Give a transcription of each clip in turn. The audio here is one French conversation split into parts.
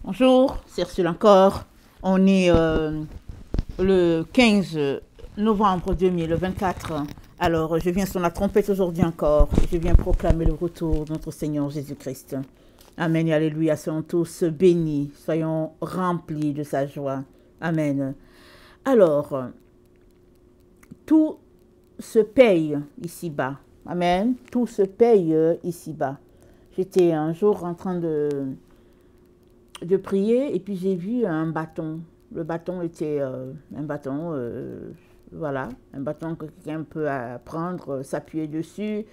Bonjour, c'est Ursule encore. On est le 15 novembre 2024. Alors, je viens sur la trompette aujourd'hui encore. Je viens proclamer le retour de notre Seigneur Jésus-Christ. Amen et alléluia. Soyons tous bénis. Soyons remplis de sa joie. Amen. Alors, tout se paye ici-bas. Amen. Tout se paye ici-bas. J'étais un jour en train de prier et puis j'ai vu un bâton. Le bâton était un bâton, voilà, un bâton que quelqu'un peut prendre, s'appuyer dessus.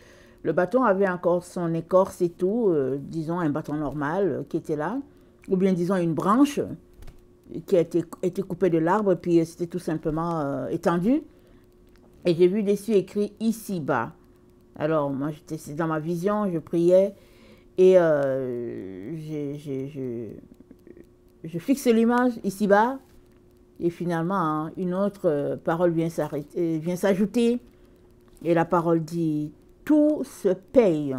Le bâton avait encore son écorce et tout, disons un bâton normal qui était là, ou bien disons une branche qui a été coupée de l'arbre, puis c'était tout simplement étendu. Et j'ai vu dessus écrit ici-bas. Alors moi j'étais dans ma vision, je priais et je fixe l'image ici-bas et finalement une autre parole vient s'ajouter et la parole dit tout se paye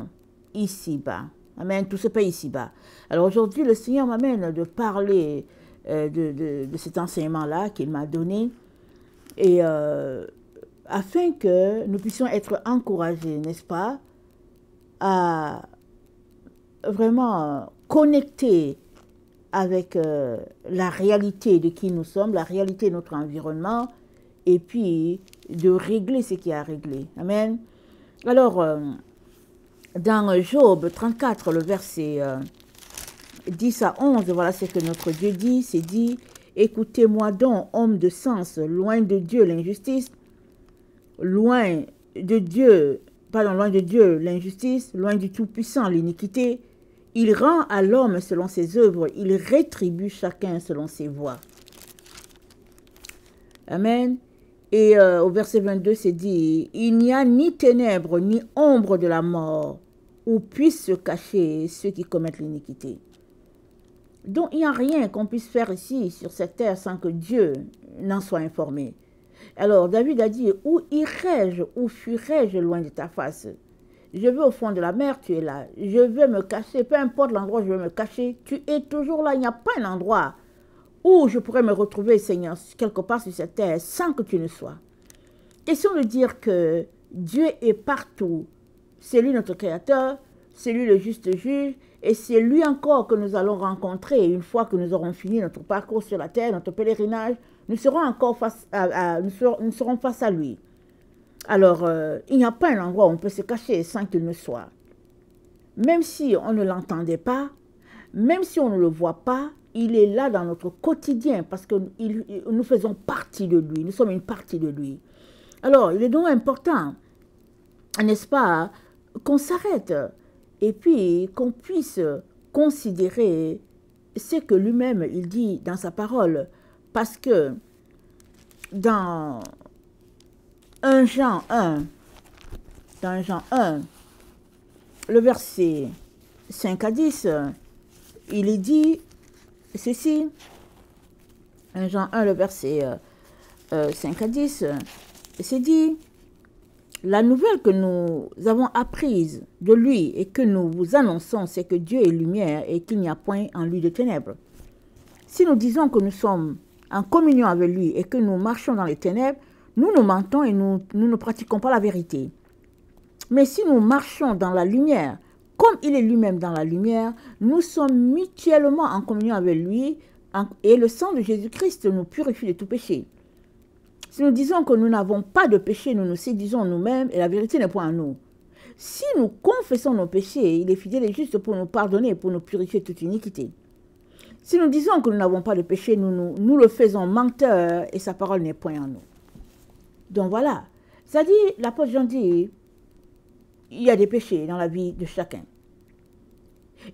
ici-bas. Amen, tout se paye ici-bas. Alors aujourd'hui le Seigneur m'amène de parler de cet enseignement-là qu'il m'a donné et afin que nous puissions être encouragés, n'est-ce pas, à vraiment connecter avec la réalité de qui nous sommes, la réalité de notre environnement, et puis de régler ce qui a à régler. Amen. Alors, dans Job 34, le verset 10 à 11, voilà ce que notre Dieu dit, c'est dit, « Écoutez-moi donc, homme de sens, loin de Dieu l'injustice, loin de Dieu l'injustice, loin du Tout-Puissant l'iniquité. Il rend à l'homme selon ses œuvres, il rétribue chacun selon ses voies. » Amen. Et au verset 22, c'est dit, « Il n'y a ni ténèbres, ni ombre de la mort, où puissent se cacher ceux qui commettent l'iniquité. » Donc, il n'y a rien qu'on puisse faire ici, sur cette terre, sans que Dieu n'en soit informé. Alors, David a dit, « Où irai-je, où fuirai-je loin de ta face? Je vais au fond de la mer, tu es là. Je vais me cacher, peu importe l'endroit où je vais me cacher, tu es toujours là. Il n'y a pas un endroit où je pourrais me retrouver, Seigneur, quelque part sur cette terre, sans que tu ne sois. » Question de dire que Dieu est partout. C'est lui notre Créateur, c'est lui le juste juge, et c'est lui encore que nous allons rencontrer une fois que nous aurons fini notre parcours sur la terre, notre pèlerinage. Nous serons encore face à lui. Alors, il n'y a pas un endroit où on peut se cacher sans qu'il ne soit. Même si on ne l'entendait pas, même si on ne le voit pas, il est là dans notre quotidien parce que nous faisons partie de lui, nous sommes une partie de lui. Alors, il est donc important, n'est-ce pas, qu'on s'arrête et puis qu'on puisse considérer ce que lui-même il dit dans sa parole. Parce que dans 1 Jean 1, le verset 5 à 10, il est dit ceci. 1 Jean 1, le verset 5 à 10, c'est dit, « La nouvelle que nous avons apprise de lui et que nous vous annonçons, c'est que Dieu est lumière et qu'il n'y a point en lui de ténèbres. Si nous disons que nous sommes en communion avec lui et que nous marchons dans les ténèbres, nous nous mentons et nous ne pratiquons pas la vérité. Mais si nous marchons dans la lumière, comme il est lui-même dans la lumière, nous sommes mutuellement en communion avec lui et le sang de Jésus-Christ nous purifie de tout péché. Si nous disons que nous n'avons pas de péché, nous nous séduisons nous-mêmes et la vérité n'est point en nous. Si nous confessons nos péchés, il est fidèle et juste pour nous pardonner et pour nous purifier de toute iniquité. Si nous disons que nous n'avons pas de péché, nous le faisons menteur et sa parole n'est point en nous. » Donc voilà, ça dit, l'apôtre Jean dit, il y a des péchés dans la vie de chacun.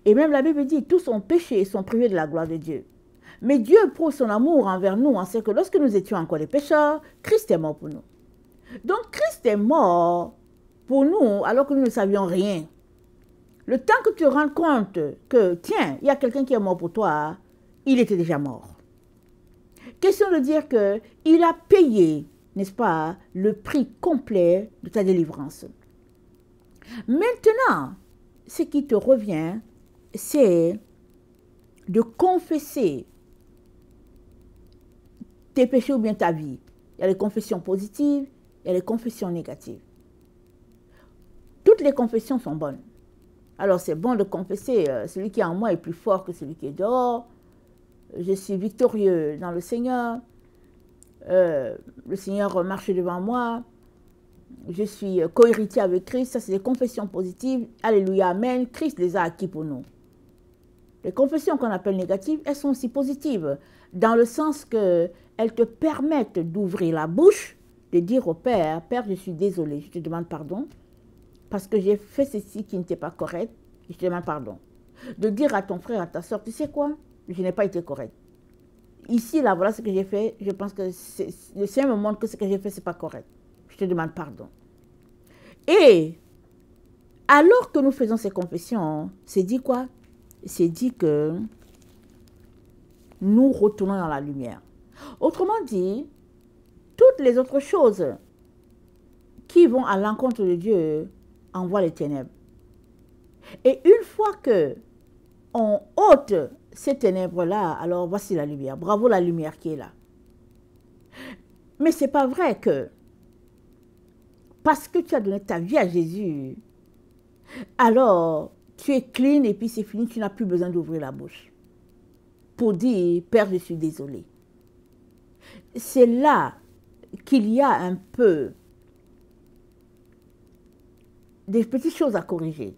Et même la Bible dit, tous ont péché et sont privés de la gloire de Dieu. Mais Dieu prouve son amour envers nous en ce que lorsque nous étions encore des pécheurs, Christ est mort pour nous. Donc Christ est mort pour nous alors que nous ne savions rien. Le temps que tu te rends compte que, tiens, il y a quelqu'un qui est mort pour toi, il était déjà mort. Question de dire qu'il a payé, n'est-ce pas, le prix complet de ta délivrance. Maintenant, ce qui te revient, c'est de confesser tes péchés ou bien ta vie. Il y a les confessions positives, il y a les confessions négatives. Toutes les confessions sont bonnes. Alors c'est bon de confesser, celui qui est en moi est plus fort que celui qui est dehors. Je suis victorieux dans le Seigneur. Le Seigneur marche devant moi. Je suis co-héritier avec Christ. Ça, c'est des confessions positives. Alléluia, amen. Christ les a acquis pour nous. Les confessions qu'on appelle négatives, elles sont aussi positives, dans le sens qu'elles te permettent d'ouvrir la bouche, de dire au Père, Père, je suis désolé, je te demande pardon, parce que j'ai fait ceci qui n'était pas correct, je te demande pardon. De dire à ton frère, à ta soeur, tu sais quoi, je n'ai pas été correct. Ici, là, voilà ce que j'ai fait, je pense que le Seigneur me montre que ce que j'ai fait, ce n'est pas correct. Je te demande pardon. Et alors que nous faisons ces confessions, c'est dit quoi? C'est dit que nous retournons dans la lumière. Autrement dit, toutes les autres choses qui vont à l'encontre de Dieu envoient les ténèbres. Et une fois que on ôte ces ténèbres-là, alors voici la lumière. Bravo la lumière qui est là. Mais ce n'est pas vrai que parce que tu as donné ta vie à Jésus, alors tu es clean et puis c'est fini, tu n'as plus besoin d'ouvrir la bouche pour dire, Père, je suis désolé. C'est là qu'il y a un peu des petites choses à corriger.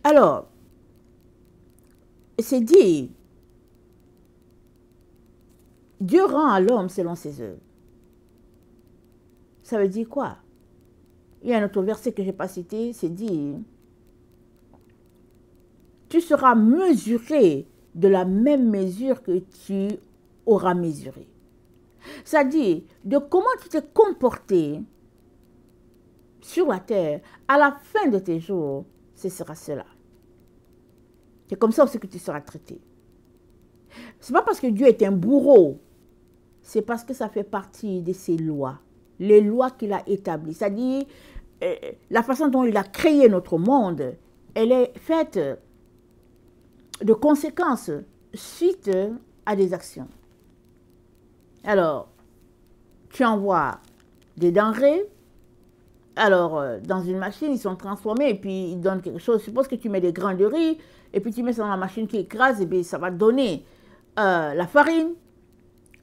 Alors, c'est dit, Dieu rend à l'homme selon ses œuvres. Ça veut dire quoi? Il y a un autre verset que je n'ai pas cité, c'est dit, tu seras mesuré de la même mesure que tu auras mesuré. C'est-à-dire, de comment tu t'es comporté sur la terre, à la fin de tes jours, ce sera cela. C'est comme ça aussi que tu seras traité. Ce n'est pas parce que Dieu est un bourreau, c'est parce que ça fait partie de ses lois, les lois qu'il a établies. C'est-à-dire, la façon dont il a créé notre monde, elle est faite de conséquences suite à des actions. Alors, tu envoies des denrées, alors dans une machine, ils sont transformés et puis ils donnent quelque chose. Suppose que tu mets des grains de riz et puis tu mets ça dans la machine qui écrase et puis ça va donner la farine.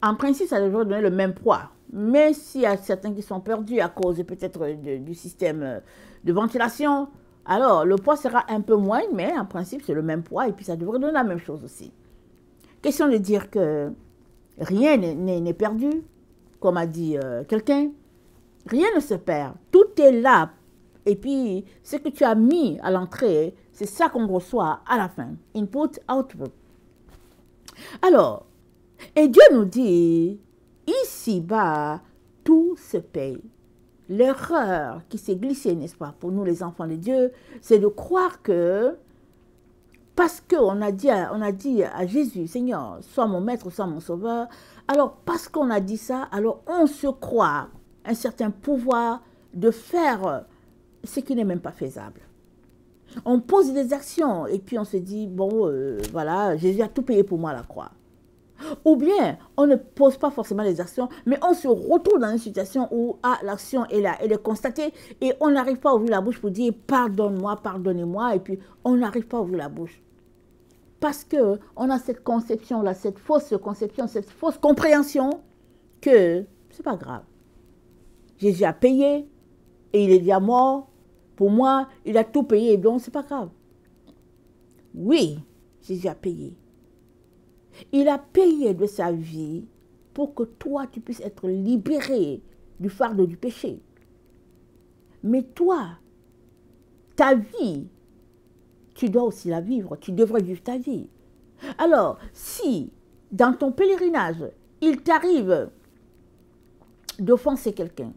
En principe, ça devrait donner le même poids. Mais s'il y a certains qui sont perdus à cause peut-être du système de ventilation, alors le poids sera un peu moins, mais en principe, c'est le même poids et puis ça devrait donner la même chose aussi. Question de dire que rien n'est perdu, comme a dit quelqu'un. Rien ne se perd. Tout est là. Et puis, ce que tu as mis à l'entrée, c'est ça qu'on reçoit à la fin. Input, output. Alors, et Dieu nous dit, ici-bas, tout se paye. L'erreur qui s'est glissée, n'est-ce pas, pour nous les enfants de Dieu, c'est de croire que, parce qu'on a dit à Jésus, Seigneur, sois mon maître, sois mon sauveur, alors parce qu'on a dit ça, alors on se croit un certain pouvoir de faire ce qui n'est même pas faisable. On pose des actions et puis on se dit, bon, voilà, Jésus a tout payé pour moi à la croix. Ou bien, on ne pose pas forcément les actions, mais on se retrouve dans une situation où l'action est là, elle est constatée et on n'arrive pas à ouvrir la bouche pour dire pardonne-moi, pardonnez-moi, et puis on n'arrive pas à ouvrir la bouche. Parce qu'on a cette conception-là, cette fausse conception, cette fausse compréhension que c'est pas grave. Jésus a payé et il est déjà mort. Pour moi, il a tout payé, donc c'est pas grave. Oui, Jésus a payé. Il a payé de sa vie pour que toi, tu puisses être libéré du fardeau du péché. Mais toi, ta vie, tu dois aussi la vivre. Tu devrais vivre ta vie. Alors, si dans ton pèlerinage, il t'arrive d'offenser quelqu'un,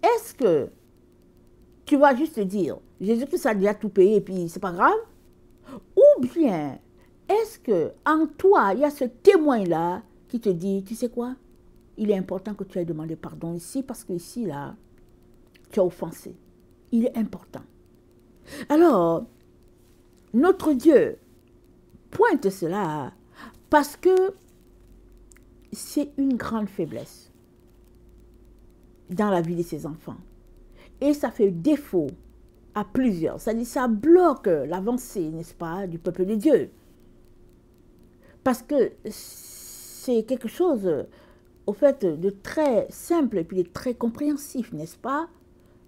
est-ce que tu vas juste dire, Jésus-Christ a déjà tout payé et puis c'est pas grave? Ou bien, est-ce que en toi, il y a ce témoin-là qui te dit, tu sais quoi? Il est important que tu aies demandé pardon ici parce que ici, là, tu as offensé. Il est important. Alors, notre Dieu pointe cela parce que c'est une grande faiblesse dans la vie de ces enfants. Et ça fait défaut à plusieurs. C'est-à-dire ça bloque l'avancée, n'est-ce pas, du peuple de Dieu. Parce que c'est quelque chose, au fait, de très simple et puis de très compréhensif, n'est-ce pas,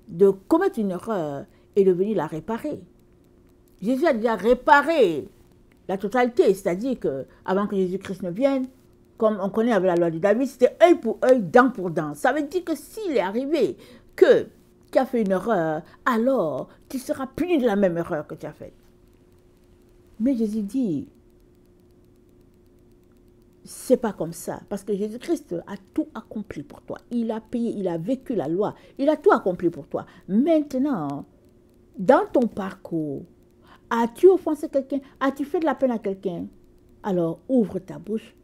de commettre une erreur et de venir la réparer. Jésus a déjà réparé la totalité, c'est-à-dire qu'avant que Jésus-Christ ne vienne, comme on connaît avec la loi de David, c'était œil pour œil, dent pour dent. Ça veut dire que s'il est arrivé que tu as fait une erreur, alors tu seras puni de la même erreur que tu as faite. Mais Jésus dit, c'est pas comme ça, parce que Jésus-Christ a tout accompli pour toi. Il a payé, il a vécu la loi, il a tout accompli pour toi. Maintenant, dans ton parcours, as-tu offensé quelqu'un? As-tu fait de la peine à quelqu'un? Alors ouvre ta bouche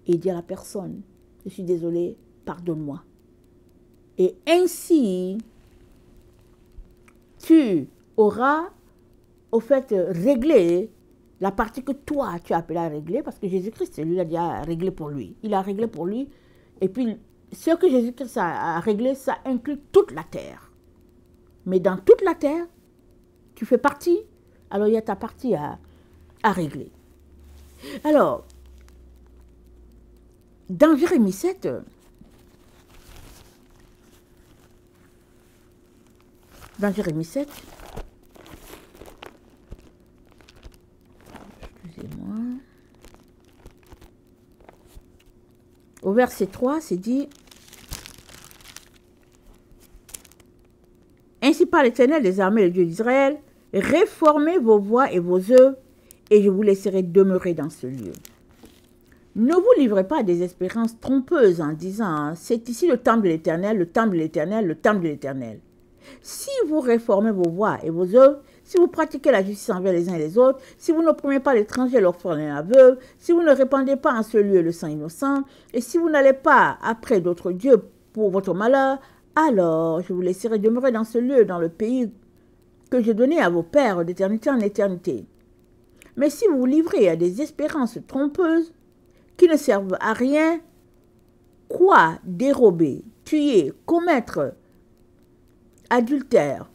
et dis à la personne, je suis désolé, pardonne-moi. Et ainsi, tu auras, au fait, réglé la partie que toi, tu as appelé à régler, parce que Jésus-Christ, lui, il a déjà réglé pour lui. Il a réglé pour lui. Et puis, ce que Jésus-Christ a réglé, ça inclut toute la terre. Mais dans toute la terre, tu fais partie, alors il y a ta partie à régler. Alors, dans Jérémie 7, excusez-moi, au verset 3, c'est dit, ainsi parle l'Éternel des armées, le Dieu d'Israël, réformez vos voies et vos œuvres, et je vous laisserai demeurer dans ce lieu. Ne vous livrez pas à des espérances trompeuses en disant, c'est ici le temple de l'Éternel, le temple de l'Éternel, le temple de l'Éternel. Si vous réformez vos voies et vos œuvres, si vous pratiquez la justice envers les uns et les autres, si vous n'opprimez pas l'étranger, l'orphelin et la veuve, si vous ne répandez pas en ce lieu le sang innocent, et si vous n'allez pas après d'autres dieux pour votre malheur, alors je vous laisserai demeurer dans ce lieu, dans le pays que j'ai donné à vos pères d'éternité en éternité. Mais si vous vous livrez à des espérances trompeuses qui ne servent à rien, quoi dérober, tuer, commettre adultère,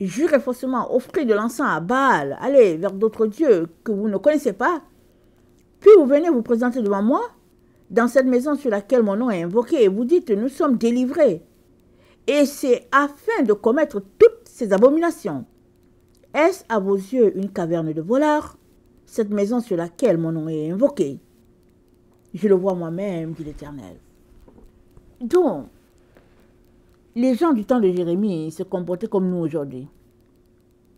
jurer faussement, offrir de l'encens à Baal, aller vers d'autres dieux que vous ne connaissez pas, puis vous venez vous présenter devant moi, dans cette maison sur laquelle mon nom est invoqué, et vous dites, nous sommes délivrés. Et c'est afin de commettre toutes ces abominations. Est-ce à vos yeux une caverne de voleurs, cette maison sur laquelle mon nom est invoqué? Je le vois moi-même, dit l'Éternel. Donc, les gens du temps de Jérémie se comportaient comme nous aujourd'hui.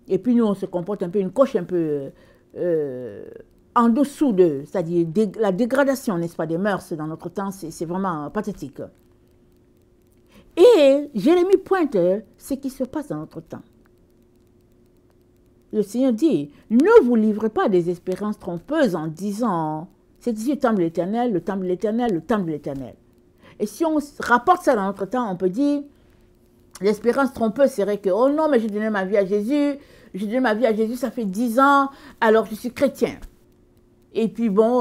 Et puis nous, on se comporte un peu, une coche un peu en dessous d'eux. C'est-à-dire la dégradation, n'est-ce pas, des mœurs dans notre temps, c'est vraiment pathétique. Et Jérémie pointe ce qui se passe dans notre temps. Le Seigneur dit, ne vous livrez pas des espérances trompeuses en disant, c'est ici le temple de l'Éternel, le temple de l'Éternel, le temple de l'Éternel. Et si on rapporte ça dans notre temps, on peut dire, l'espérance trompeuse serait que, oh non, mais j'ai donné ma vie à Jésus, ça fait 10 ans, alors je suis chrétien. Et puis bon,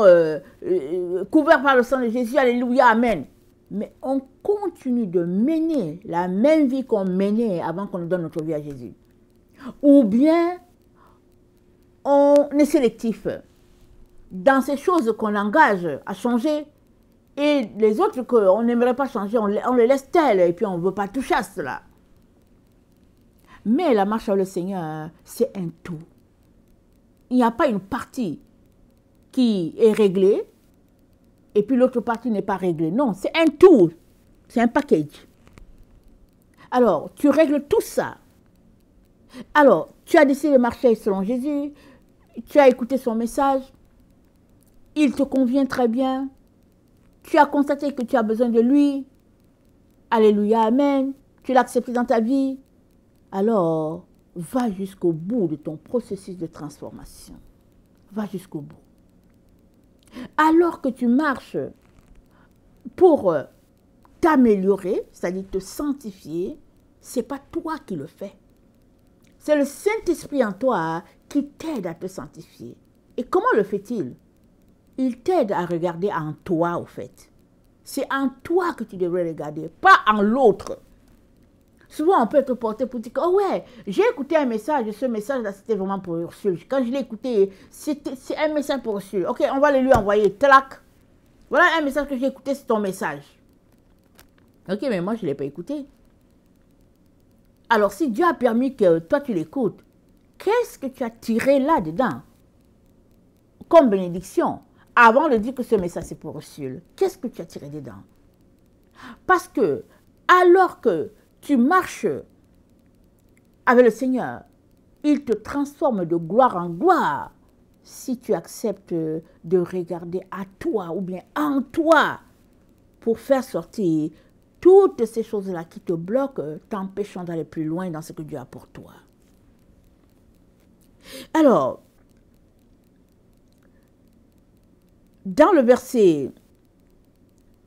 couvert par le sang de Jésus, alléluia, amen. Mais on continue de mener la même vie qu'on menait avant qu'on nous donne notre vie à Jésus. Ou bien, on est sélectif dans ces choses qu'on engage à changer, et les autres qu'on n'aimerait pas changer, on les laisse telles, et puis on ne veut pas toucher à cela. Mais la marche avec le Seigneur, c'est un tout. Il n'y a pas une partie qui est réglée, et puis l'autre partie n'est pas réglée. Non, c'est un tout. C'est un package. Alors, tu règles tout ça. Alors, tu as décidé de marcher selon Jésus, tu as écouté son message, il te convient très bien, tu as constaté que tu as besoin de lui, alléluia, amen, tu l'as accepté dans ta vie, alors va jusqu'au bout de ton processus de transformation. Va jusqu'au bout. Alors que tu marches pour t'améliorer, c'est-à-dire te sanctifier, ce n'est pas toi qui le fais. C'est le Saint-Esprit en toi qui t'aide à te sanctifier. Et comment le fait-il? Il t'aide à regarder en toi, au fait. C'est en toi que tu devrais regarder, pas en l'autre. Souvent, on peut être porté pour dire que, oh ouais, j'ai écouté un message, ce message-là, c'était vraiment pour Ursule. Quand je l'ai écouté, c'est un message pour Ursule. Ok, on va le lui envoyer. Tlac. Voilà un message que j'ai écouté, c'est ton message. Ok, mais moi, je ne l'ai pas écouté. Alors, si Dieu a permis que toi, tu l'écoutes, qu'est-ce que tu as tiré là-dedans comme bénédiction avant de dire que ce message, c'est pour Ursule? Qu'est-ce que tu as tiré dedans? Parce que, alors que tu marches avec le Seigneur, il te transforme de gloire en gloire si tu acceptes de regarder à toi ou bien en toi pour faire sortir toutes ces choses-là qui te bloquent, t'empêchant d'aller plus loin dans ce que Dieu a pour toi. Alors, dans le verset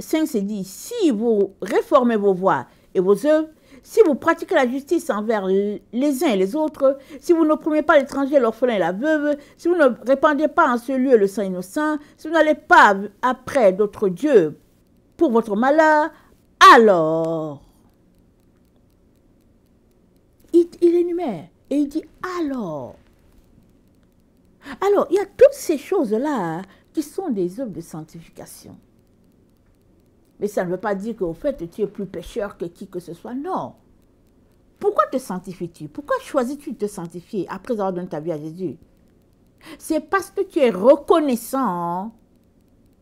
5, c'est dit, si vous réformez vos voies et vos œuvres, si vous pratiquez la justice envers les uns et les autres, si vous n'opprimez pas l'étranger, l'orphelin et la veuve, si vous ne répandez pas en ce lieu le sang innocent, si vous n'allez pas après d'autres dieux pour votre malheur, alors, il énumère et il dit alors. Alors, il y a toutes ces choses-là qui sont des œuvres de sanctification. Mais ça ne veut pas dire qu'au fait, tu es plus pécheur que qui que ce soit. Non. Pourquoi te sanctifies-tu? Pourquoi choisis-tu de te sanctifier après avoir donné ta vie à Jésus? C'est parce que tu es reconnaissant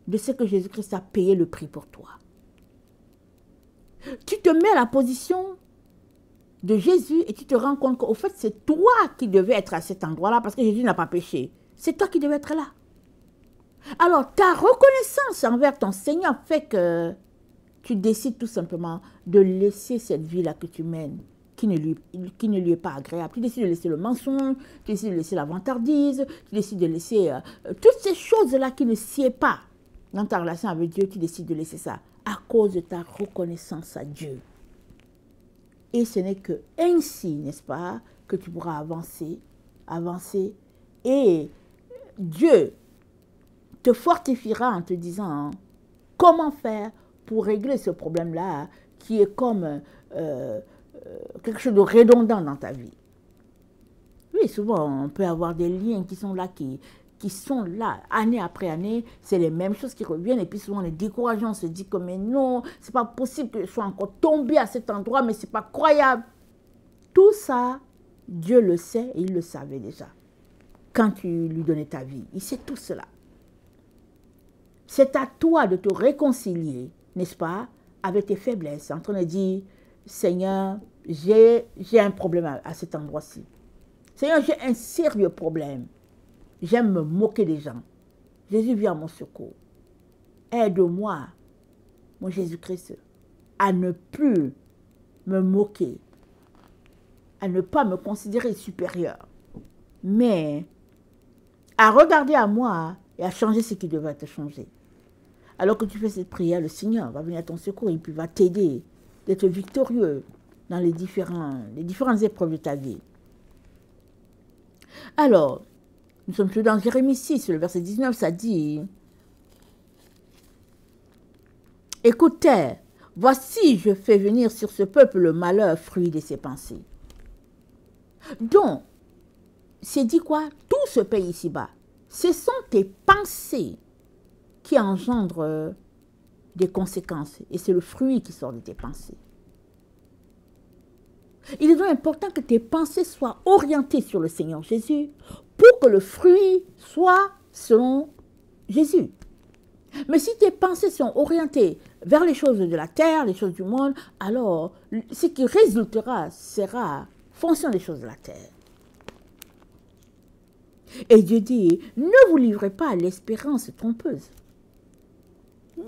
de ce que Jésus-Christ a payé le prix pour toi. Tu te mets à la position de Jésus et tu te rends compte qu'au fait, c'est toi qui devais être à cet endroit-là parce que Jésus n'a pas péché. C'est toi qui devais être là. Alors, ta reconnaissance envers ton Seigneur fait que tu décides tout simplement de laisser cette vie-là que tu mènes, qui ne lui est pas agréable. Tu décides de laisser le mensonge, tu décides de laisser la vantardise, tu décides de laisser toutes ces choses-là qui ne sied pas dans ta relation avec Dieu, tu décides de laisser ça à cause de ta reconnaissance à Dieu. Et ce n'est que ainsi, n'est-ce pas, que tu pourras avancer, et Dieu te fortifiera en te disant comment faire pour régler ce problème-là qui est comme quelque chose de redondant dans ta vie. Oui, souvent, on peut avoir des liens qui sont là, année après année, c'est les mêmes choses qui reviennent, et puis souvent on est découragé, on se dit que mais non, c'est pas possible que je sois encore tombé à cet endroit, mais c'est pas croyable. Tout ça, Dieu le sait, et il le savait déjà. Quand tu lui donnais ta vie, il sait tout cela. C'est à toi de te réconcilier, n'est-ce pas, avec tes faiblesses, en train de dire, Seigneur, j'ai un problème à cet endroit-ci. Seigneur, j'ai un sérieux problème. J'aime me moquer des gens. Jésus vient à mon secours. Aide-moi, mon Jésus-Christ, à ne plus me moquer, à ne pas me considérer supérieur, mais à regarder à moi et à changer ce qui devrait être changé. Alors que tu fais cette prière, le Seigneur va venir à ton secours et puis va t'aider d'être victorieux dans les différentes épreuves de ta vie. Alors, nous sommes toujours dans Jérémie 6, le verset 19, ça dit « Écoutez, voici je fais venir sur ce peuple le malheur, fruit de ses pensées. » Donc, c'est dit quoi? Tout ce pays ici-bas, ce sont tes pensées qui engendrent des conséquences. Et c'est le fruit qui sort de tes pensées. Il est donc important que tes pensées soient orientées sur le Seigneur Jésus pour que le fruit soit selon Jésus. Mais si tes pensées sont orientées vers les choses de la terre, les choses du monde, alors ce qui résultera sera fonction des choses de la terre. Et Dieu dit, ne vous livrez pas à l'espérance trompeuse.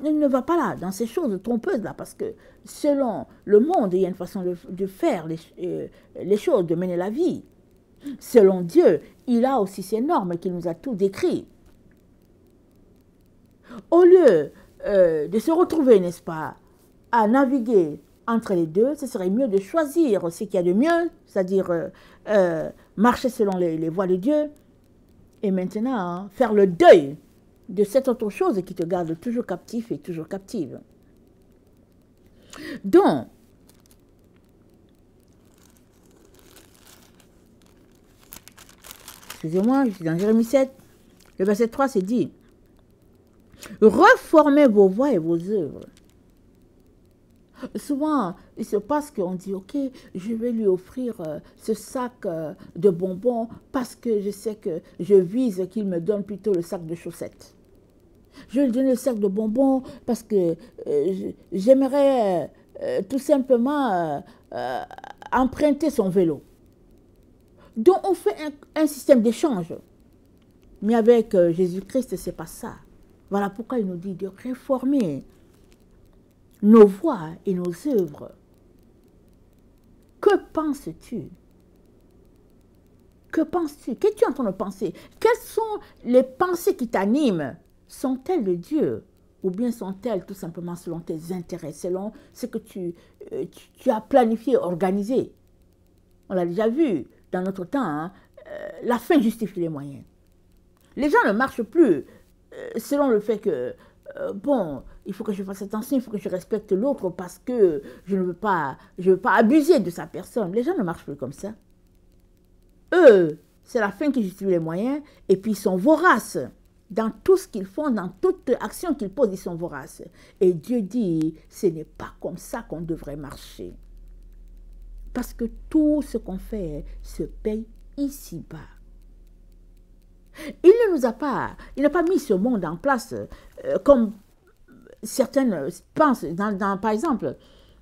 Ne va pas là, dans ces choses trompeuses-là, parce que selon le monde, il y a une façon de faire les choses, de mener la vie. Selon Dieu, il a aussi ses normes qu'il nous a tout décrit. Au lieu de se retrouver, n'est-ce pas, à naviguer entre les deux, ce serait mieux de choisir ce qu'il y a de mieux, c'est-à-dire marcher selon les voies de Dieu, Et maintenant, hein, faire le deuil de cette autre chose qui te garde toujours captif et toujours captive. Donc, excusez-moi, je suis dans Jérémie 7, le verset 3, c'est dit, reformez vos voies et vos œuvres. Souvent, il se passe qu'on dit, ok, je vais lui offrir ce sac de bonbons parce que je sais que je vise qu'il me donne plutôt le sac de chaussettes. Je vais lui donner le sac de bonbons parce que j'aimerais tout simplement emprunter son vélo. Donc, on fait un système d'échange. Mais avec Jésus-Christ, ce n'est pas ça. Voilà pourquoi il nous dit de réformer nos voies et nos œuvres. Que penses-tu? Que penses-tu? Qu'es-tu en train de penser? Quelles sont les pensées qui t'animent? Sont-elles de Dieu? Ou bien sont-elles tout simplement selon tes intérêts, selon ce que tu as planifié, organisé? On l'a déjà vu dans notre temps, hein, la fin justifie les moyens. Les gens ne marchent plus selon le fait que bon, il faut que je fasse attention, il faut que je respecte l'autre parce que je ne veux pas abuser de sa personne. Les gens ne marchent plus comme ça. Eux, c'est la fin qui justifie les moyens et puis ils sont voraces. Dans tout ce qu'ils font, dans toute action qu'ils posent, ils sont voraces. Et Dieu dit, ce n'est pas comme ça qu'on devrait marcher. Parce que tout ce qu'on fait se paye ici-bas. Il n'a pas mis ce monde en place comme certaines pensent. Par exemple,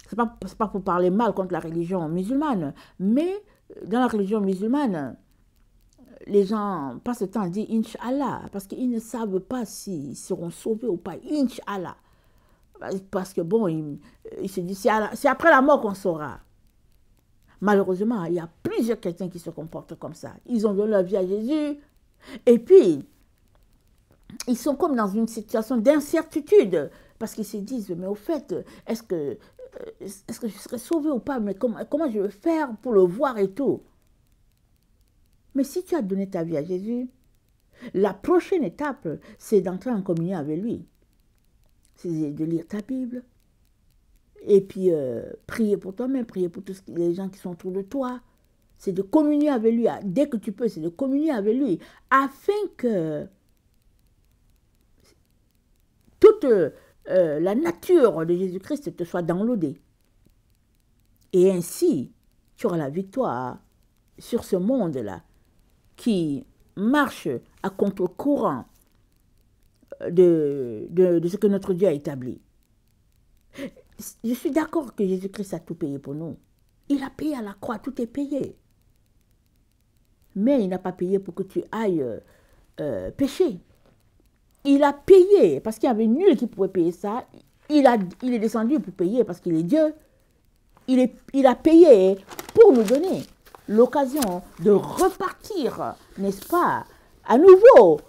ce n'est pas pour parler mal contre la religion musulmane, mais dans la religion musulmane, les gens passent le temps à dire Inch'Allah, parce qu'ils ne savent pas s'ils seront sauvés ou pas. Inch'Allah. Parce que bon, ils se disent, c'est après la mort qu'on saura. Malheureusement, il y a plusieurs chrétiens qui se comportent comme ça. Ils ont donné leur vie à Jésus, et puis, ils sont comme dans une situation d'incertitude, parce qu'ils se disent, mais au fait, est-ce que je serai sauvé ou pas? Mais comment je vais faire pour le voir et tout? Mais si tu as donné ta vie à Jésus, la prochaine étape, c'est d'entrer en communion avec lui. C'est de lire ta Bible. Et puis, prier pour toi-même, prier pour tous les gens qui sont autour de toi. C'est de communier avec lui. Dès que tu peux, c'est de communier avec lui. Afin que toute la nature de Jésus-Christ te soit downloadée. Et ainsi, tu auras la victoire sur ce monde-là qui marche à contre-courant de ce que notre Dieu a établi. Je suis d'accord que Jésus-Christ a tout payé pour nous. Il a payé à la croix, tout est payé. Mais il n'a pas payé pour que tu ailles pécher. Il a payé, parce qu'il n'y avait nul qui pouvait payer ça. Il est descendu pour payer parce qu'il est Dieu. Il a payé pour nous donner l'occasion de repartir, n'est-ce pas, à nouveau,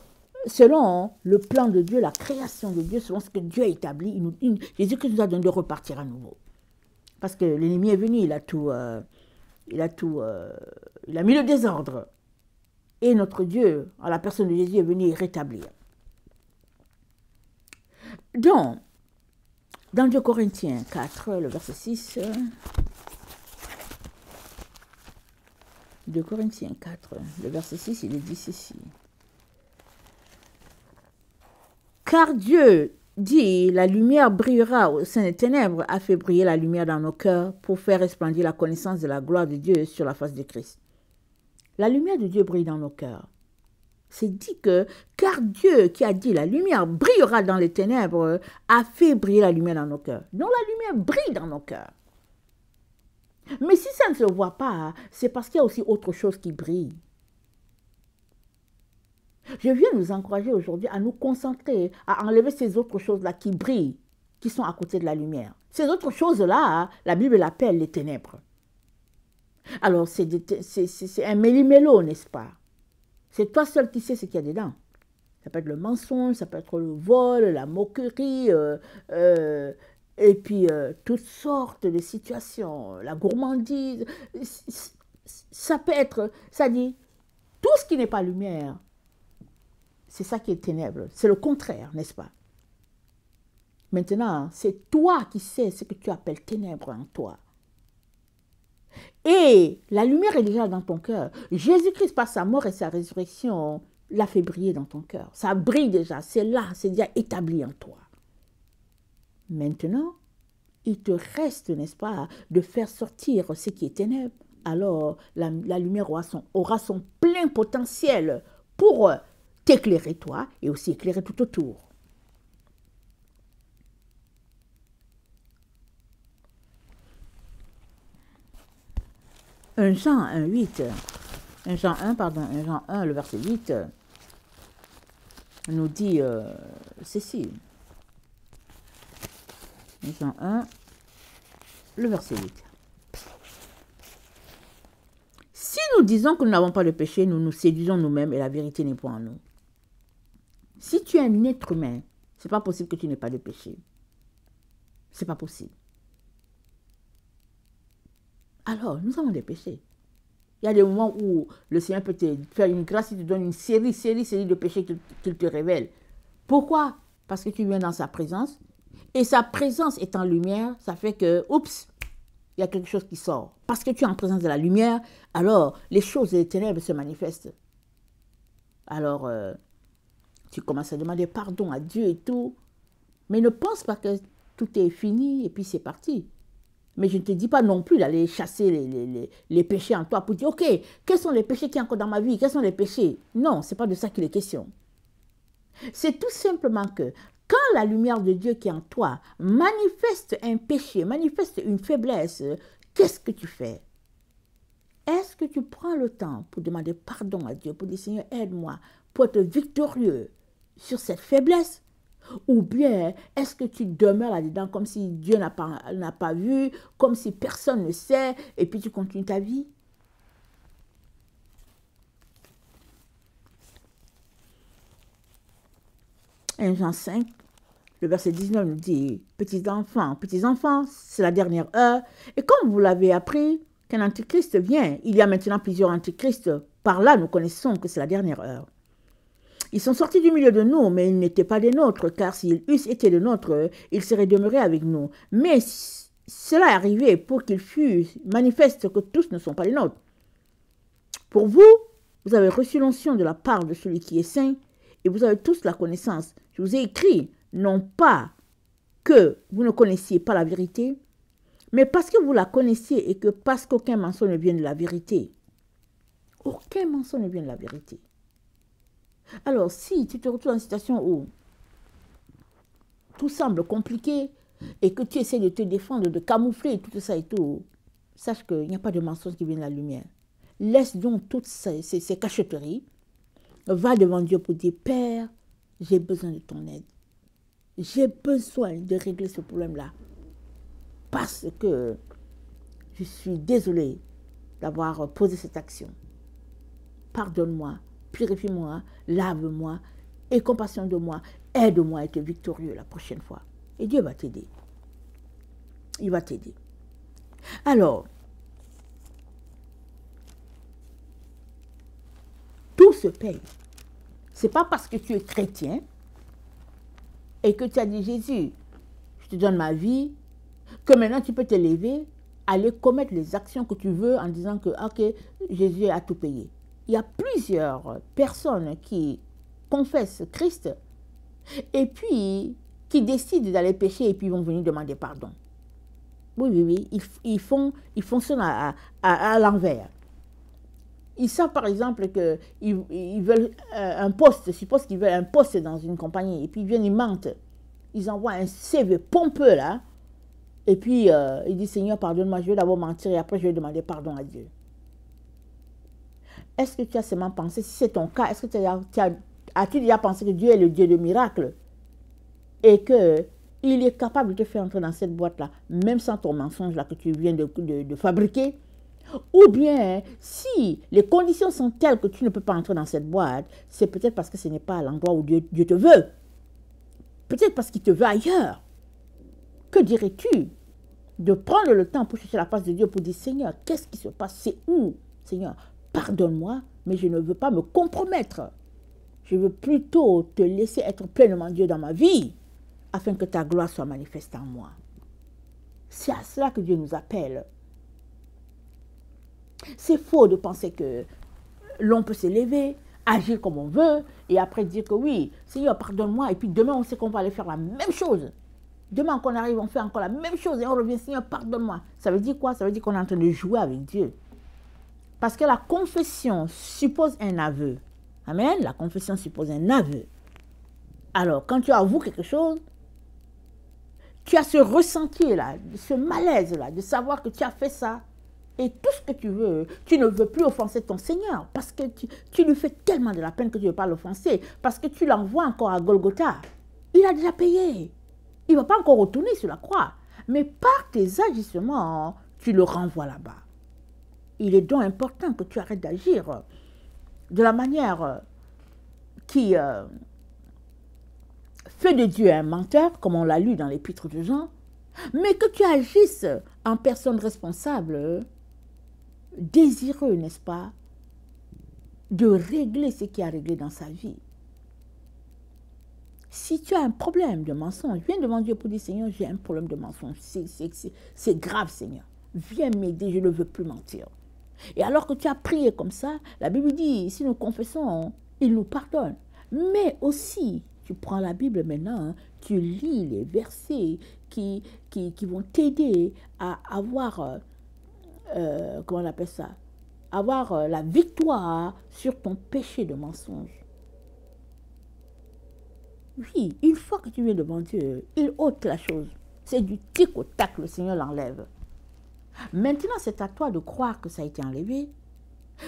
selon le plan de Dieu, la création de Dieu, selon ce que Dieu a établi. Jésus-Christ nous a donné de repartir à nouveau. Parce que l'ennemi est venu, il a mis le désordre. Et notre Dieu, en la personne de Jésus, est venu rétablir. Donc, dans 2 Corinthiens 4, le verset 6, 2 Corinthiens 4, le verset 6, il est dit ceci. Car Dieu dit, la lumière brillera au sein des ténèbres, a fait briller la lumière dans nos cœurs pour faire resplendir la connaissance de la gloire de Dieu sur la face de Christ. La lumière de Dieu brille dans nos cœurs. C'est dit que, car Dieu qui a dit, la lumière brillera dans les ténèbres, a fait briller la lumière dans nos cœurs. Donc la lumière brille dans nos cœurs. Mais si ça ne se voit pas, c'est parce qu'il y a aussi autre chose qui brille. Je viens nous encourager aujourd'hui à nous concentrer, à enlever ces autres choses-là qui brillent, qui sont à côté de la lumière. Ces autres choses-là, la Bible l'appelle les ténèbres. Alors, c'est un méli-mélo, n'est-ce pas? C'est toi seul qui sais ce qu'il y a dedans. Ça peut être le mensonge, ça peut être le vol, la moquerie, et puis toutes sortes de situations, la gourmandise. Ça peut être, ça dit, tout ce qui n'est pas lumière C'est ça qui est ténèbres. C'est le contraire, n'est-ce pas? Maintenant, c'est toi qui sais ce que tu appelles ténèbres en toi. Et la lumière est déjà dans ton cœur. Jésus-Christ, par sa mort et sa résurrection, l'a fait briller dans ton cœur. Ça brille déjà, c'est là, c'est déjà établi en toi. Maintenant, il te reste, n'est-ce pas, de faire sortir ce qui est ténèbres. Alors, la lumière aura son plein potentiel pour t'éclairer toi et aussi éclairer tout autour. Un Jean 1, le verset 8, nous dit ceci. 1 Jean 1, le verset 8. Si nous disons que nous n'avons pas de péché, nous nous séduisons nous-mêmes et la vérité n'est point en nous. Si tu es un être humain, ce n'est pas possible que tu n'aies pas de péché. Ce n'est pas possible. Alors, nous avons des péchés. Il y a des moments où le Seigneur peut te faire une grâce, il te donne une série de péchés qu'il te révèle. Pourquoi? Parce que tu viens dans sa présence. Et sa présence est en lumière, ça fait que, oups, il y a quelque chose qui sort. Parce que tu es en présence de la lumière, alors les choses des ténèbres se manifestent. Alors, tu commences à demander pardon à Dieu et tout. Mais ne pense pas que tout est fini et puis c'est parti. Mais je ne te dis pas non plus d'aller chasser les péchés en toi pour dire, ok, quels sont les péchés qui sont encore dans ma vie? Quels sont les péchés? Non, ce n'est pas de ça qu'il est question. C'est tout simplement que quand la lumière de Dieu qui est en toi manifeste un péché, manifeste une faiblesse, qu'est-ce que tu fais? Est-ce que tu prends le temps pour demander pardon à Dieu, pour dire, Seigneur, aide-moi pour être victorieux sur cette faiblesse? Ou bien, est-ce que tu demeures là-dedans comme si Dieu n'a pas vu, comme si personne ne sait, et puis tu continues ta vie? Un Jean 5, le verset 19 nous dit, petits enfants, c'est la dernière heure. Et comme vous l'avez appris, qu'un antichrist vient, il y a maintenant plusieurs antichrists. Par là, nous connaissons que c'est la dernière heure. Ils sont sortis du milieu de nous, mais ils n'étaient pas des nôtres, car s'ils eussent été des nôtres, ils seraient demeurés avec nous. Mais cela est arrivé pour qu'il fût manifeste que tous ne sont pas les nôtres. Pour vous, vous avez reçu l'onction de la part de celui qui est saint, et vous avez tous la connaissance. Je vous ai écrit, non pas que vous ne connaissiez pas la vérité, mais parce que vous la connaissiez et que parce qu'aucun mensonge ne vient de la vérité. Aucun mensonge ne vient de la vérité. Alors, si tu te retrouves dans une situation où tout semble compliqué et que tu essaies de te défendre, de camoufler tout ça et tout, sache qu'il n'y a pas de mensonge qui vient de la lumière. Laisse donc toutes ces cachotteries. Va devant Dieu pour dire, Père, j'ai besoin de ton aide. J'ai besoin de régler ce problème-là. Parce que je suis désolée d'avoir posé cette action. Pardonne-moi. Purifie-moi, lave-moi, aie compassion de moi, aide-moi à être victorieux la prochaine fois. Et Dieu va t'aider. Il va t'aider. Alors, tout se paye. Ce n'est pas parce que tu es chrétien et que tu as dit, Jésus, je te donne ma vie, que maintenant tu peux te lever, aller commettre les actions que tu veux en disant que, ok, Jésus a tout payé. Il y a plusieurs personnes qui confessent Christ et puis qui décident d'aller pécher et puis vont venir demander pardon. Oui, ils fonctionnent à l'envers. Ils savent par exemple qu'ils veulent un poste, suppose qu'ils veulent un poste dans une compagnie et puis ils viennent, ils mentent. Ils envoient un CV pompeux là et puis ils disent Seigneur pardonne-moi, je vais d'abord mentir et après je vais demander pardon à Dieu. Est-ce que tu as seulement pensé, si c'est ton cas, est-ce que as-tu déjà pensé que Dieu est le Dieu de miracles et qu'il est capable de te faire entrer dans cette boîte-là, même sans ton mensonge là que tu viens de fabriquer? Ou bien, si les conditions sont telles que tu ne peux pas entrer dans cette boîte, c'est peut-être parce que ce n'est pas l'endroit où Dieu te veut. Peut-être parce qu'il te veut ailleurs. Que dirais-tu de prendre le temps pour chercher la face de Dieu pour dire, Seigneur, qu'est-ce qui se passe? C'est où, Seigneur? Pardonne-moi, mais je ne veux pas me compromettre. Je veux plutôt te laisser être pleinement Dieu dans ma vie, afin que ta gloire soit manifeste en moi. C'est à cela que Dieu nous appelle. C'est faux de penser que l'on peut s'élever, agir comme on veut, et après dire que oui, Seigneur, pardonne-moi, et puis demain, on sait qu'on va aller faire la même chose. Demain qu'on arrive, on fait encore la même chose, et on revient, Seigneur, pardonne-moi. Ça veut dire quoi? Ça veut dire qu'on est en train de jouer avec Dieu. Parce que la confession suppose un aveu. Amen? La confession suppose un aveu. Alors, quand tu avoues quelque chose, tu as ce ressenti-là, ce malaise-là, de savoir que tu as fait ça. Et tout ce que tu veux, tu ne veux plus offenser ton Seigneur. Parce que tu lui fais tellement de la peine que tu ne veux pas l'offenser. Parce que tu l'envoies encore à Golgotha. Il a déjà payé. Il ne va pas encore retourner sur la croix. Mais par tes agissements, tu le renvoies là-bas. Il est donc important que tu arrêtes d'agir de la manière qui fait de Dieu un menteur, comme on l'a lu dans l'épître de Jean, mais que tu agisses en personne responsable, désireux, n'est-ce pas, de régler ce qui a réglé dans sa vie. Si tu as un problème de mensonge, viens devant Dieu pour dire, Seigneur, j'ai un problème de mensonge, c'est grave, Seigneur. Viens m'aider, je ne veux plus mentir. Et alors que tu as prié comme ça, la Bible dit, si nous confessons, il nous pardonne. Mais aussi, tu prends la Bible maintenant, tu lis les versets qui vont t'aider à avoir, comment on appelle ça, avoir la victoire sur ton péché de mensonge. Oui, une fois que tu viens devant Dieu, il ôte la chose. C'est du tic au tac, le Seigneur l'enlève. Maintenant, c'est à toi de croire que ça a été enlevé.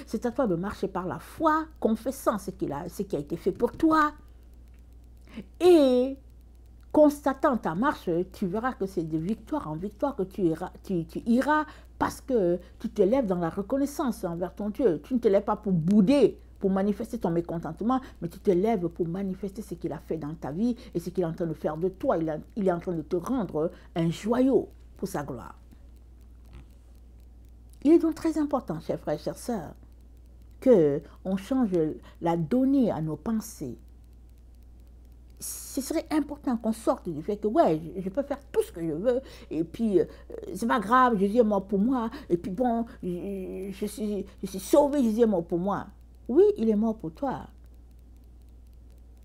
C'est à toi de marcher par la foi, confessant ce qui a été fait pour toi. Et constatant ta marche, tu verras que c'est de victoire en victoire que tu iras parce que tu te lèves dans la reconnaissance envers ton Dieu. Tu ne te lèves pas pour bouder, pour manifester ton mécontentement, mais tu te lèves pour manifester ce qu'il a fait dans ta vie et ce qu'il est en train de faire de toi. Il est en train de te rendre un joyau pour sa gloire. Il est donc très important, chers frères et chères sœurs, qu'on change la donnée à nos pensées. Ce serait important qu'on sorte du fait que, ouais, je peux faire tout ce que je veux, et puis, c'est pas grave, Jésus est mort pour moi, et puis bon, je suis sauvé, Jésus est mort pour moi. Oui, il est mort pour toi.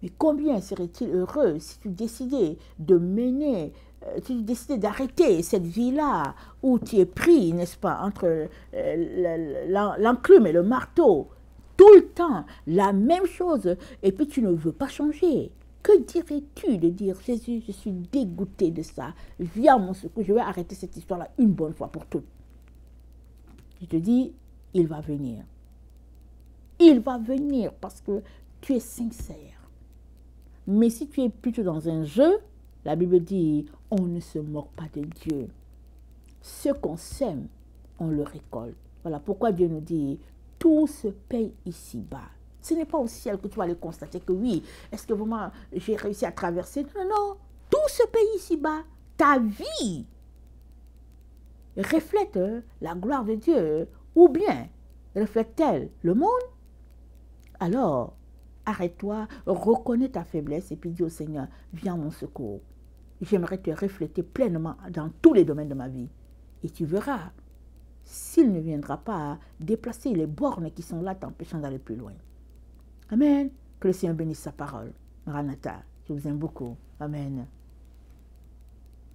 Mais combien serait-il heureux si tu décidais de mener, si tu décidais d'arrêter cette vie-là où tu es pris, n'est-ce pas, entre l'enclume et le marteau, tout le temps, la même chose, et puis tu ne veux pas changer. Que dirais-tu de dire, Jésus, je suis dégoûté de ça, viens à mon secours, je vais arrêter cette histoire-là une bonne fois pour toutes. Je te dis, il va venir. Il va venir parce que tu es sincère. Mais si tu es plutôt dans un jeu, la Bible dit, on ne se moque pas de Dieu. Ce qu'on sème, on le récolte. Voilà pourquoi Dieu nous dit, tout se paye ici-bas. Ce n'est pas au ciel que tu vas aller constater que oui, est-ce que vraiment j'ai réussi à traverser? Non, non, tout se paye ici-bas. Ta vie reflète la gloire de Dieu ou bien reflète-t-elle le monde? Alors, arrête-toi, reconnais ta faiblesse et puis dis au Seigneur, viens à mon secours. J'aimerais te refléter pleinement dans tous les domaines de ma vie. Et tu verras, s'il ne viendra pas déplacer les bornes qui sont là t'empêchant d'aller plus loin. Amen. Que le Seigneur bénisse sa parole. Maranatha, je vous aime beaucoup. Amen.